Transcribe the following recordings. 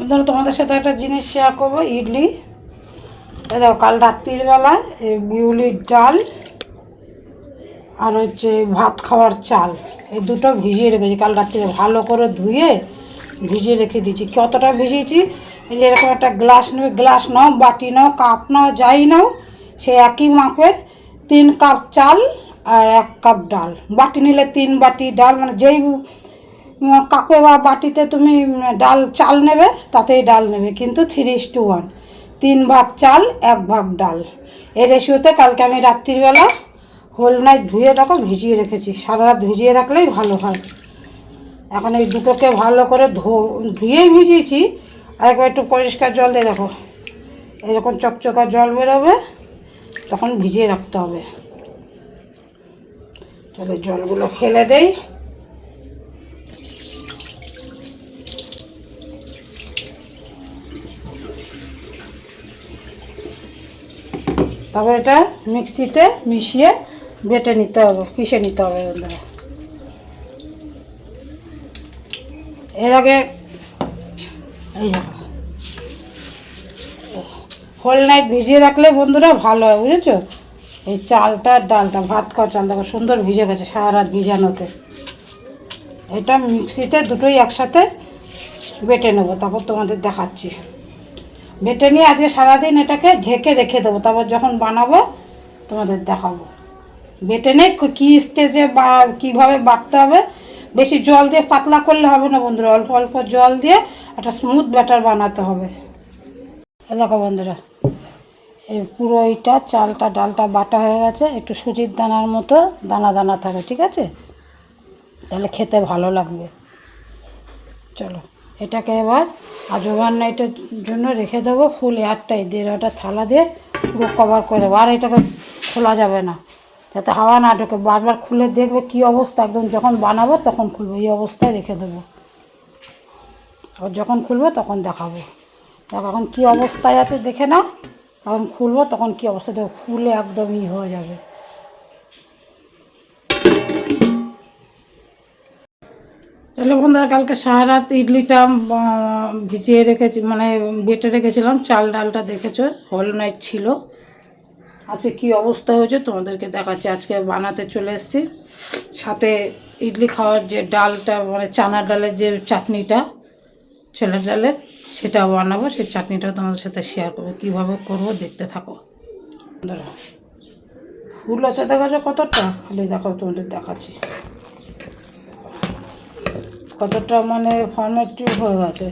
ধরো তোমাদের সাথে একটা জিনিস শেয়ার করবো। ইডলি, এই দেখো কাল রাত্রির বেলা এই বিউলির ডাল আর হচ্ছে ভাত খাওয়ার চাল, এই দুটো ভিজিয়ে রেখেছি কাল রাত্রিরে, ভালো করে ধুয়ে ভিজিয়ে রেখে দিয়েছি। কতটা ভিজিয়েছি, এই যে এরকম একটা গ্লাস নেবে, গ্লাস নাও, বাটি নাও, কাপ নাও, যাই নাও, সে একই মাপের 3 কাপ চাল আর 1 কাপ ডাল। বাটি নিলে 3 বাটি ডাল, মানে যেই কাপে বা বাটিতে তুমি ডাল চাল নেবে তাতেই ডাল নেবে, কিন্তু 3:1, 3 ভাগ চাল 1 ভাগ ডাল। এই রেশিওতে কালকে আমি রাত্রিবেলা হোল নাইট ধুয়ে দেখো ভিজিয়ে রেখেছি। সারা রাত ভিজিয়ে রাখলেই ভালো হয়। এখন এই দুটোকে ভালো করে ধুয়েই ভিজিয়েছি, আর একবার একটু পরিষ্কার জল দিয়ে দেখো এরকম চকচকা জল বেরোবে, তখন ভিজিয়ে রাখতে হবে। তাহলে জলগুলো ফেলে দেই। তারপর এটা মিক্সিতে মিশিয়ে বেটে নিতে হবে, পিষে নিতে হবে বন্ধুরা। এর আগে এই হোল নাইট ভিজিয়ে রাখলে বন্ধুরা ভালো হয়, বুঝেছো? এই চালটা ডালটা, ভাত খাওয়া চাল দেখো সুন্দর ভিজে গেছে সারা রাত ভিজানোতে। এটা মিক্সিতে দুটোই একসাথে বেটে নেবো, তারপর তোমাদের দেখাচ্ছি। বেটে নিয়ে আজকে সারাদিন এটাকে ঢেকে রেখে দেবো, তারপর যখন বানাবো তোমাদের দেখাবো। বেটে নেই কী স্টেজে বা কীভাবে বাটতে হবে। বেশি জল দিয়ে পাতলা করলে হবে না বন্ধুরা, অল্প অল্প জল দিয়ে একটা স্মুথ ব্যাটার বানাতে হবে। দেখো বন্ধুরা, এই পুরো এইটা চালটা ডালটা বাটা হয়ে গেছে, একটু সুজির দানার মতো দানা দানা থাকে, ঠিক আছে? তাহলে খেতে ভালো লাগবে। চলো এটাকে এবার আজ ওভারনাইটের জন্য রেখে দেবো ফুল এয়ারটাইট দিয়ে, ওটা থালা দিয়ে পুরো কভার করে দেবো। আর এটাকে খোলা যাবে না, যাতে হাওয়া না ঢোকে। বারবার খুলে দেখবে কী অবস্থা, একদম যখন বানাবো তখন খুলবো, এই অবস্থায় রেখে দেবো। আর যখন খুলবো তখন দেখাবো। দেখো এখন কী অবস্থায় আছে দেখে নাও, তখন খুলবো তখন কী অবস্থা, দেখো ফুলে একদম হয়ে যাবে। তাহলে বন্ধুরা কালকে সারা রাত ইডলিটা ভিজিয়ে রেখেছি, মানে বেটে রেখেছিলাম, চাল ডালটা দেখেছো হোল নাইট ছিল। আজকে কী অবস্থা হয়েছে তোমাদেরকে দেখাচ্ছি। আজকে বানাতে চলে এসেছি, সাথে ইডলি খাওয়ার যে ডালটা, মানে চানা ডালের যে চাটনিটা, ছোলার ডালের, সেটা বানাবো। সেই চাটনিটাও তোমাদের সাথে শেয়ার করবো, কীভাবে করবো দেখতে থাকো। বন্ধুরা ফুল আছে দেখাচ্ছ কতটা, খালি দেখো তোমাদের দেখাচ্ছি কতটা, মানে ফর্মেটিভ হয়ে গেছে।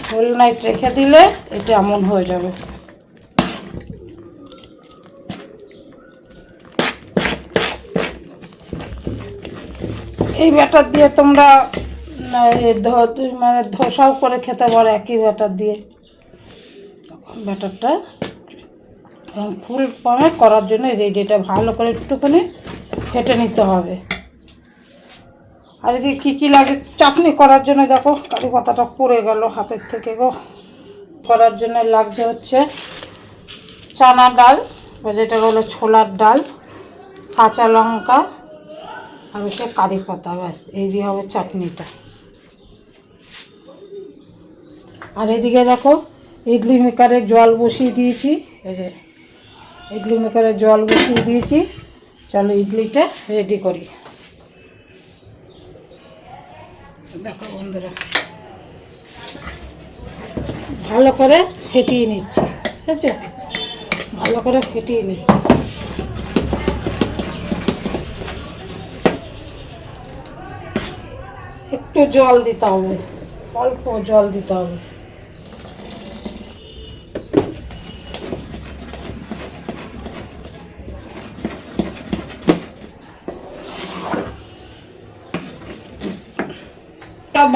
হোল নাইট রেখে দিলে এটা এমন হয়ে যাবে। এই ব্যাটার দিয়ে তোমরা মানে ধোসাও করে খেতে পারো, একই ব্যাটার দিয়ে। ব্যাটারটা ফুল ফর্মে করার জন্য রেডি, এটা ভালো করে একটুখানি ফেটে নিতে হবে। আর এদিকে কী কী লাগে চাটনি করার জন্য, দেখো কারি পাতাটা পড়ে গেল হাতের থেকে গো। করার জন্য লাগছে হচ্ছে চানা ডাল, যেটা হলো ছোলার ডাল, কাঁচা লঙ্কা আর হচ্ছে কারি পাতা, ব্যাস এই দিয়ে হবে চাটনিটা। আর এদিকে দেখো ইডলি মেকারে জল বসিয়ে দিয়েছি, এই যে ইডলি মেকারে জল বসিয়ে দিয়েছি। চলো ইডলিটা রেডি করি। দেখো বন্ধুরা ভালো করে ফেটিয়ে নিচ্ছি, ঠিক আছে? ভালো করে ফেটিয়ে নিচ্ছি। একটু জল দিতে হবে, অল্প জল দিতে হবে।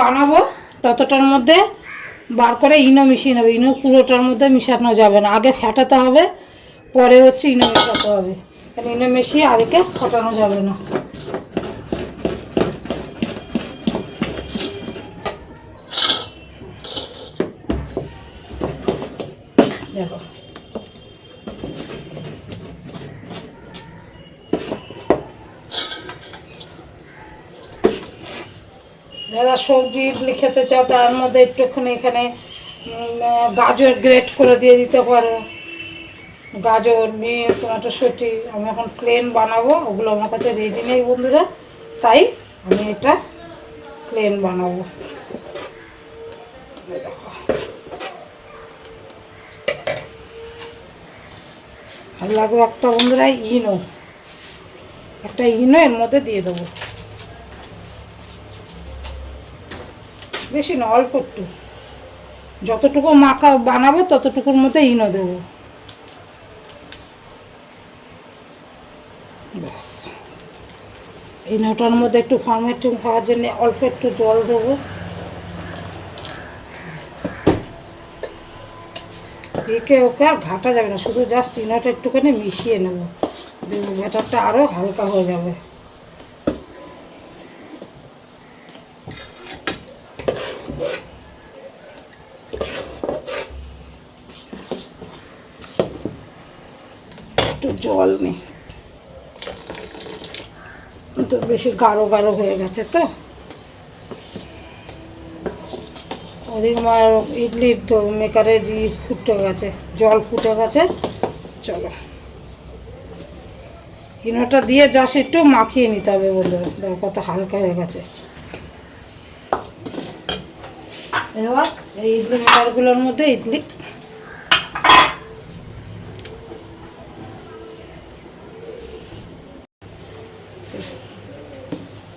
বানাবো ততটার মধ্যে বার করে ইনো মিশিয়ে নেবে। ইনো পুরোটার মধ্যে মিশানো যাবে না, আগে ফেটাতে হবে, পরে হচ্ছে ইনো মেশাতে হবে। কারণ ইনো মিশিয়ে আগে ফোটানো যাবে না। দেখো যারা সবজি ইডলি খেতে চাও তার মধ্যে একটুখানি এখানে গাজর গ্রেট করে দিয়ে দিতে পারো, গাজর, বিনস, মটরশুঁটি। আমি এখন প্লেন বানাবো, ওগুলো আমার কাছে রেডি নেই বন্ধুরা, তাই আমি এটা প্লেন বানাবো। দেখো, আর লাগবে একটা বন্ধুরা ইনো, একটা ইনো এর মধ্যে দিয়ে দেবো, বেশি না, অল্প একটু, যতটুকু মাখা বানাবো ততটুকুর মধ্যে ইনো দেবো। ব্যাস, ইনোটার মধ্যে একটু ফার্মেন্টিং হওয়ার জন্য অল্প একটু জল দেবো, একে ওকে আর ঘাটা যাবে না, শুধু জাস্ট ইনোটা একটুখানি মিশিয়ে নেবো, দেখবো ব্যাটারটা আরও হালকা হয়ে যাবে। একটু জল নেই তো, বেশি গাঢ় গাঢ় হয়ে গেছে তো। ওদিক আমার ইডলি মেকারে ফুটে গেছে, জল ফুটে গেছে। চলো ইনোটা দিয়ে জাস্ট একটু মাখিয়ে নিতে হবে বন্ধুরা, দেখো কত হালকা হয়ে গেছে। এবার এই ইডলি মেকারগুলোর মধ্যে ইডলি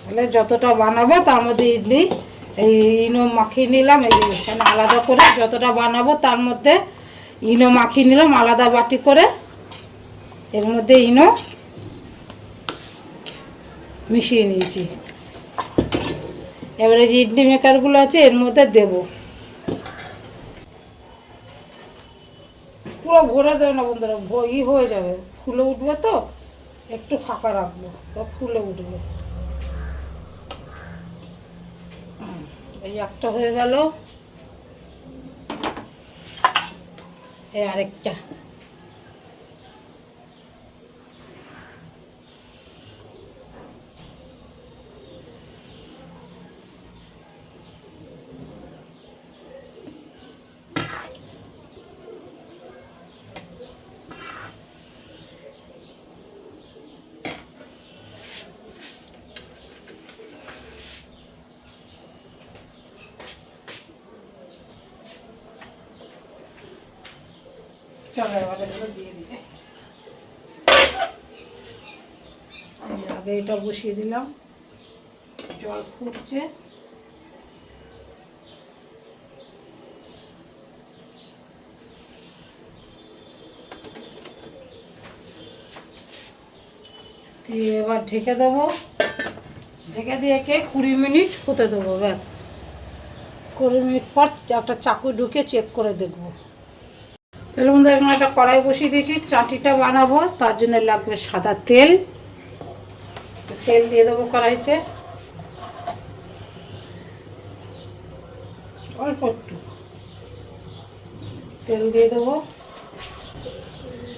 তাহলে যতটা বানাবো তার মধ্যে ইডলি এই ইনো মাখিয়ে নিলাম, এই এখানে আলাদা করে যতটা বানাবো তার মধ্যে ইনো মাখিয়ে নিলাম আলাদা বাটি করে, এর মধ্যে ইনো মিশিয়ে নিয়েছি। এবারে যে ইডলি মেকারগুলো আছে এর মধ্যে দেব, পুরো ভরে দেবে না বন্ধুরা, হয়ে যাবে, ফুলে উঠবে তো, একটু ফাঁকা রাখবো, ফুলে উঠবে। এই একটা হয়ে গেল, এই আরেকটা, চলো এবার এগুলো দিয়ে দিই। আগে এটা বসিয়ে দিলাম, জল ফুটছে, দিয়ে এবার ঢেকে দেবো, ঢেকে দিয়ে একে 20 মিনিট হতে দেবো। ব্যাস 20 মিনিট পর একটা চাকু ঢুকে চেক করে দেখবো। তাহলে বন্ধু এখানে একটা কড়াই বসিয়ে দিয়েছি, চাটিটা বানাবো, তার জন্য লাগবে সাদা তেল। তেল দিয়ে দেবো কড়াইতে, অল্প একটু তেল দিয়ে দেবো,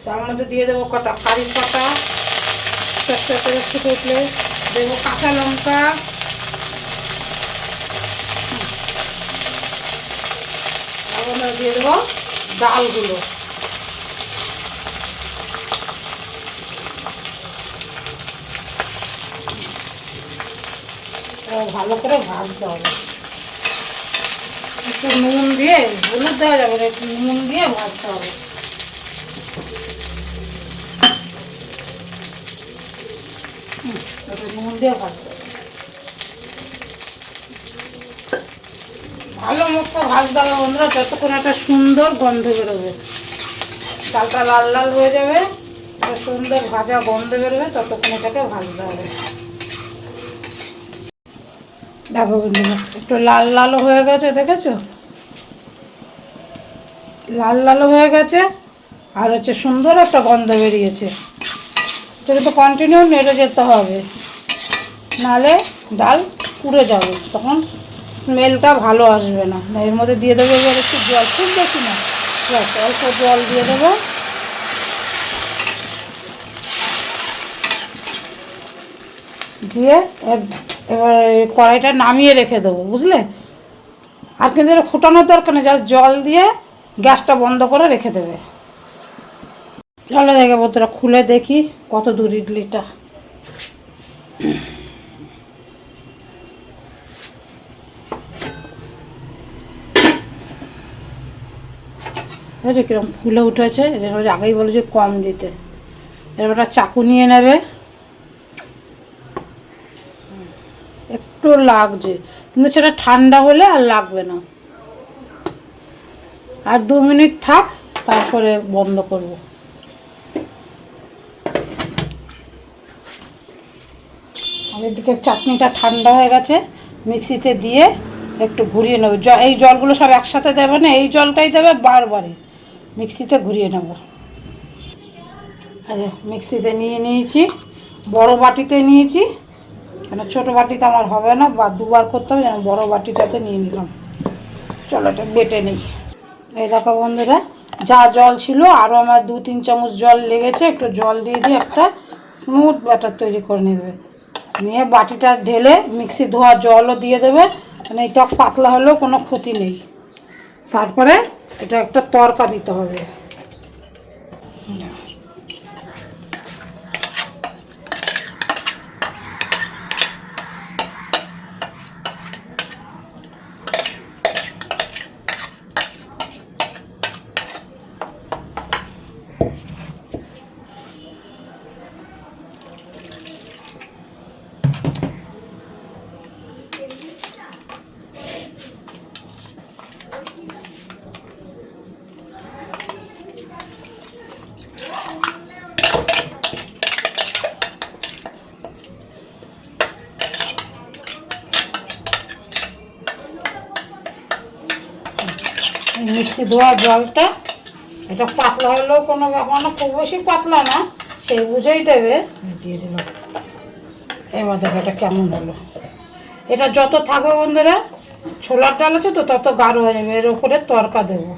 তার মধ্যে দিয়ে দেবো কটা কারি পাতা, চটচট করে ফুটে উঠলে দেবো কাঁচা লঙ্কা, আর দিয়ে দেবো ডালগুলো, ভালো করে ভাজতে হবে। একটু নুন দিয়ে, হলুদ দেওয়া যাবে না, একটু নুন দিয়ে ভাজতে হবে। একটু নুন দিয়ে ভাজতে হবে, ভালো মতো ভাজতে হবে বন্ধুরা, যতক্ষণ একটা সুন্দর গন্ধ বেরোবে, চালটা লাল লাল হয়ে যাবে, একটা সুন্দর ভাজা গন্ধ বেরোবে, ততক্ষণ এটাকে ভাজতে হবে। দেখো বন্ধুরা একটু লাল লাল হয়ে গেছে, দেখেছো লাল লাল হয়ে গেছে, আর হচ্ছে সুন্দর একটা গন্ধ বেরিয়েছে। এটা কিন্তু কন্টিনিউ নেড়ে যেতে হবে, নাহলে ডাল পুড়ে যাবে, তখন স্মেলটা ভালো আসবে না। এর মধ্যে দিয়ে দেবো এবার একটু জল, খুব বেশি না, অল্প জল দিয়ে দেবো, দিয়ে এবার এই কড়াইটা নামিয়ে রেখে দেবো, বুঝলে? আর কিন্তু এটা ফোটানোর দরকার নেই, জাস্ট জল দিয়ে গ্যাসটা বন্ধ করে রেখে দেবে। চলো দেখে বন্ধুরা খুলে দেখি কত দূর ইডলিটা। কিরকম ফুলে উঠেছে, আগেই বলেছে কম দিতে। এবার একটা চাকু নিয়ে নেবে, একটু লাগছে কিন্তু সেটা ঠান্ডা হলে আর লাগবে না। আর 2 মিনিট থাক, তারপরে বন্ধ করব। আর এদিকে চাটনিটা ঠান্ডা হয়ে গেছে, মিক্সিতে দিয়ে একটু ঘুরিয়ে নেব। এই জলগুলো সব একসাথে দেবে না, এই জলটাই দেবে বারবারই, মিক্সিতে ঘুরিয়ে নেব। আচ্ছা, মিক্সিতে নিয়ে নিয়েছি, বড় বাটিতে নিয়েছি, কেন ছোটো বাটিতে আমার হবে না, বা দুবার করতে হবে, যেন বড়ো বাটিটাতে নিয়ে নিলাম। চলো এটা বেটে নিই। এই দেখো বন্ধুরা, যা জল ছিল আরও আমার 2-3 চামচ জল লেগেছে। একটু জল দিয়ে দিয়ে একটা স্মুথ ব্যাটার তৈরি করে নেবে, নিয়ে বাটিটা ঢেলে মিক্সি ধোয়া জলও দিয়ে দেবে, মানে এই টক পাতলা হলেও কোনো ক্ষতি নেই। তারপরে এটা একটা তড়কা দিতে হবে। মিক্সি ধোয়া জলটা, এটা পাতলা হলেও কোনো ব্যাপার না, খুব বেশি পাতলা না, সেই বুঝেই দেবে। দিয়ে দিলাম। এবার দেখো এটা কেমন হলো। এটা যত থাকবে বন্ধুরা, ছোলার ডাল আছে তো তত গাঢ় হয়ে যাবে। এর উপরে তড়কা দেবো।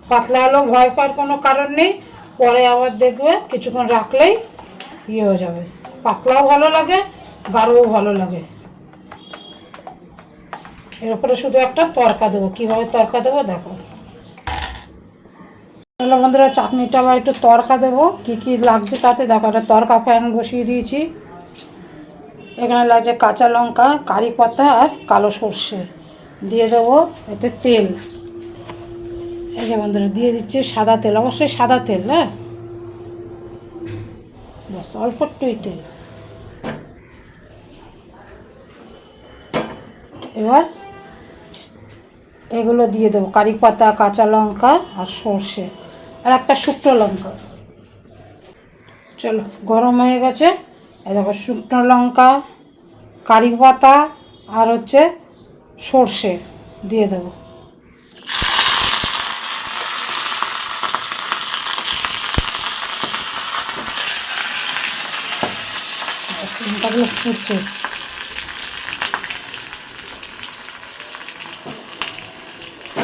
পাতলা হলেও ভয় পাওয়ার কোনো কারণ নেই, পরে আবার দেখবে কিছুক্ষণ রাখলেই ইয়ে হয়ে যাবে। পাতলাও ভালো লাগে, গাঢ়ও ভালো লাগে। এর উপরে শুধু একটা তড়কা দেবো। কীভাবে তড়কা দেবো দেখো। তাহলে বন্ধুরা চাটনিটা আবার একটু তড়কা দেবো, কী কী লাগছে তাতে দেখো। একটা তড়কা ফ্যান বসিয়ে দিয়েছি, এখানে লাগছে কাঁচা লঙ্কা, কারি পাতা আর কালো সর্ষে। দিয়ে দেবো এতে তেল। এই যে বন্ধুরা দিয়ে দিচ্ছি সাদা তেল, অবশ্যই সাদা তেল, হ্যাঁ, বাস অল্প একটুই তেল। এবার এগুলো দিয়ে দেবো, কারি পাতা, কাঁচা লঙ্কা আর সর্ষে, আর একটা শুকনো লঙ্কা। চলো গরম হয়ে গেছে, এই দেখো শুকনো লঙ্কা, কারি পাতা আর হচ্ছে সর্ষে দিয়ে দেবো। লঙ্কাগুলো ফুটছে,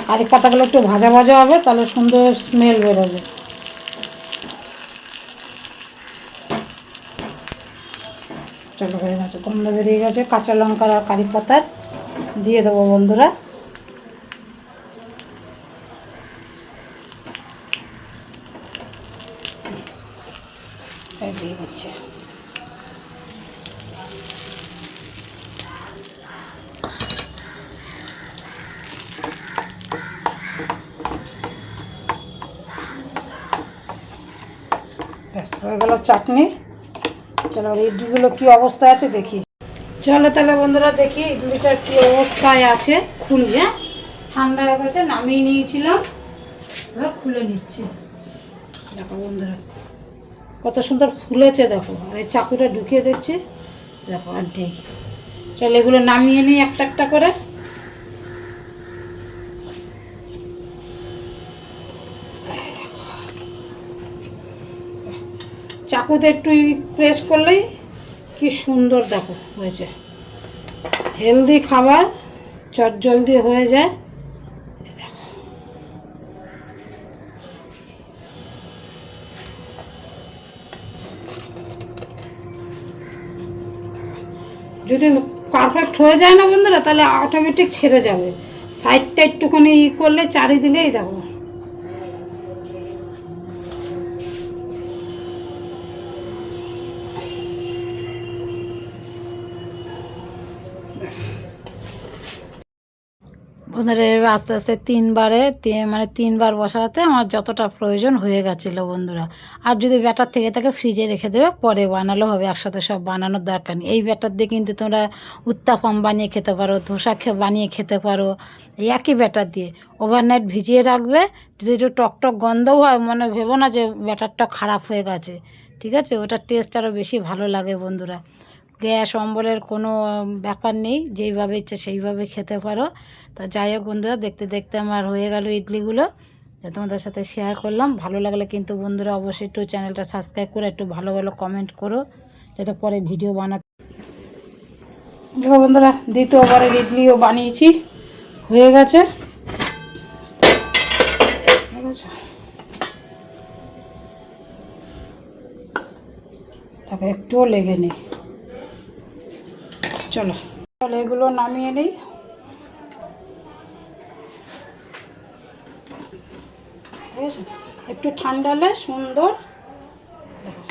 কারি পাতাগুলো একটু ভাজা ভাজা হবে, তাহলে সুন্দর স্মেল বেরোবে। চলো হয়ে গেছে, গন্ধ বেরিয়ে গেছে কাঁচা লঙ্কার আর কারি পাতার। দিয়ে দেবো বন্ধুরা। দিয়ে দিচ্ছে। ব্যাস হয়ে গেল চাটনি। চলো ইডলিগুলো কী অবস্থায় আছে দেখি। চলো তাহলে বন্ধুরা দেখি ইডলিটার কী অবস্থায় আছে। খুলি, হ্যাঁ, ঠান্ডা হয়ে গেছে, নামিয়ে নিয়েছিলাম, এবার খুলে নিচ্ছি। দেখো বন্ধুরা কত সুন্দর ফুলেছে দেখো। আর এই চাকুটা ঢুকিয়ে দিচ্ছি, দেখো আর নেই। চলো এগুলো নামিয়ে নিই একটা একটা করে। চাকুতে একটু প্রেস করলেই কি সুন্দর দেখো হয়েছে। হেলদি খাবার চটজলদি হয়ে যায়। যদি পারফেক্ট হয়ে যায় না বন্ধুরা, তাহলে অটোমেটিক ছেড়ে যাবে। সাইডটা একটুখানি করলে চারি দিলেই দেখো। বন্ধুরা এবার আস্তে আস্তে মানে 3বার বসাতে আমার যতটা প্রয়োজন হয়ে গেছিলো বন্ধুরা। আর যদি ব্যাটার থেকে থাকে ফ্রিজে রেখে দেবে, পরে বানালেও হবে, একসাথে সব বানানোর দরকার নেই। এই ব্যাটার দিয়ে কিন্তু তোমরা উত্তাপাম বানিয়ে খেতে পারো, ধোসা বানিয়ে খেতে পারো, এই একই ব্যাটার দিয়ে। ওভারনাইট ভিজিয়ে রাখবে, যদি একটু টকটক গন্ধও হয় মনে ভেবো না যে ব্যাটারটা খারাপ হয়ে গেছে, ঠিক আছে? ওটার টেস্ট আরও বেশি ভালো লাগে বন্ধুরা। গ্যাস অম্বলের কোনো ব্যাপার নেই, যেইভাবে ইচ্ছে সেইভাবে খেতে পারো। তা যাই হোক বন্ধুরা, দেখতে দেখতে আমার হয়ে গেল ইডলিগুলো, তোমাদের সাথে শেয়ার করলাম। ভালো লাগলে কিন্তু বন্ধুরা অবশ্যই একটু চ্যানেলটা সাবস্ক্রাইব করে একটু ভালো ভালো কমেন্ট করো, যাতে পরে ভিডিও বানাতে। দেখো বন্ধুরা, দ্বিতীয়বারের ইডলিও বানিয়েছি, হয়ে গেছে। তারপরে একটুও লেগে নেই। চলো তাহলে এগুলো নামিয়ে নিই। ঠিক আছে, একটু ঠান্ডা হলে সুন্দর। দেখো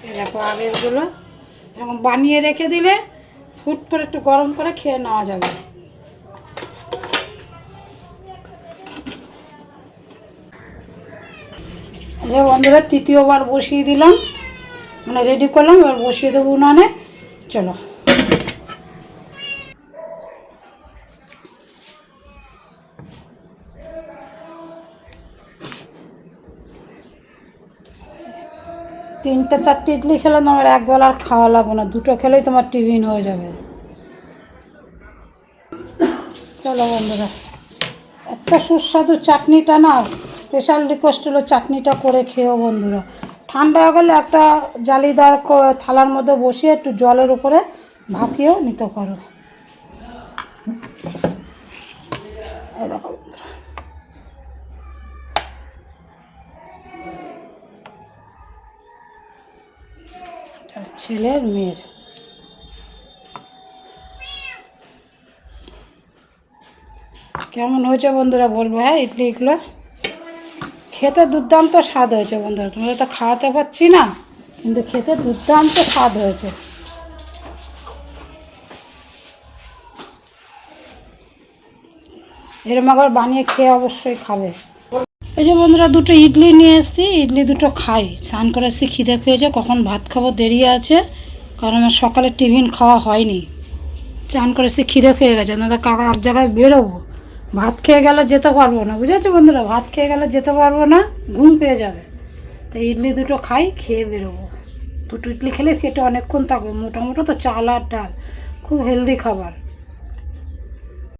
এই দেখো আগেরগুলো এরকম বানিয়ে রেখে দিলে ফুট করে একটু গরম করে খেয়ে নেওয়া যাবে। যে বন্ধুরা তৃতীয়বার বসিয়ে দিলাম, মানে রেডি করলাম, এবার বসিয়ে দেবো উনানে। চলো তিনটে চারটে ইডলি খেলে তোমার একবেলা আর খাওয়া লাগবে না, দুটো খেলেই তোমার টিফিন হয়ে যাবে। চলো বন্ধুরা, একটা সুস্বাদু চাটনিটা না, স্পেশাল রিকোয়েস্ট হলো চাটনিটা করে খেয়েও বন্ধুরা। ঠান্ডা হয়ে গেলে একটা জালিদার থালার মধ্যে বসিয়ে একটু জলের উপরে ভাপিয়েও নিতে পারো। এই দেখো বন্ধুরা, ছেলের মেয়ের কেমন হয়েছে বন্ধুরা বলবো। হ্যাঁ, ইডলিগুলো খেতে দুর্দান্ত স্বাদ হয়েছে বন্ধুরা। তোমরা তো খাওয়াতে পারছি না, কিন্তু খেতে দুর্দান্ত স্বাদ হয়েছে। এরম আবার বানিয়ে খেয়ে অবশ্যই খাবে। এই যে বন্ধুরা, দুটো ইডলি নিয়ে এসেছি, ইডলি দুটো খাই। স্নান করে এসেছি, খিদে পেয়েছে, কখন ভাত খাবো দেরি আছে, কারণ আমার সকালে টিফিন খাওয়া হয়নি। স্নান করে এসেছি, খিদে পেয়ে গেছে। না কাকা এক জায়গায় বেরোবো, ভাত খেয়ে গেলে যেতে পারবো না, বুঝেছো বন্ধুরা? ভাত খেয়ে গেলে যেতে পারবো না, ঘুম পেয়ে যাবে। তো ইডলি দুটো খাই, খেয়ে বেরোবো। দুটো ইডলি খেলে পেটে অনেকক্ষণ থাকবে, মোটামুটি তো চাল আর ডাল, খুব হেলদি খাবার।